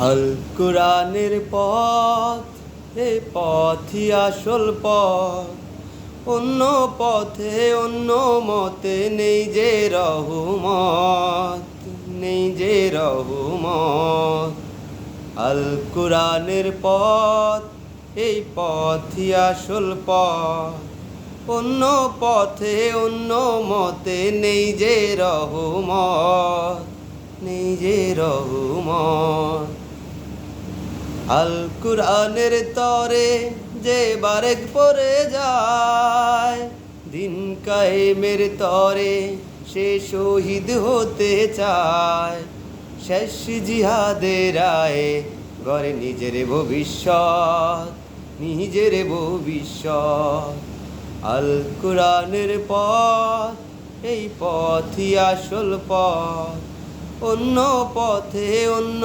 আল কোরআনের পথ, এই পথই আসল পথ। অন্য পথে অন্য মতে নেই যে রহমত, নেই যে রহমত। আল কোরআনের পথ, এই পথই আসল পথ। অন্য পথে অন্য মতে নেই যে রহমত, নেই যে রহমত। আল কোরআনের তরে যে বারেক পড়ে যায়, দিন কায়েমের তরে সে শহীদ হতে চায়। শেষ জিহাদের রায়ে গড়ে নিজের ভবিষ্যৎ, নিজের ভবিষ্যৎ। আল কোরআনের পথ, এই পথই আসল পথ। অন্য পথে অন্য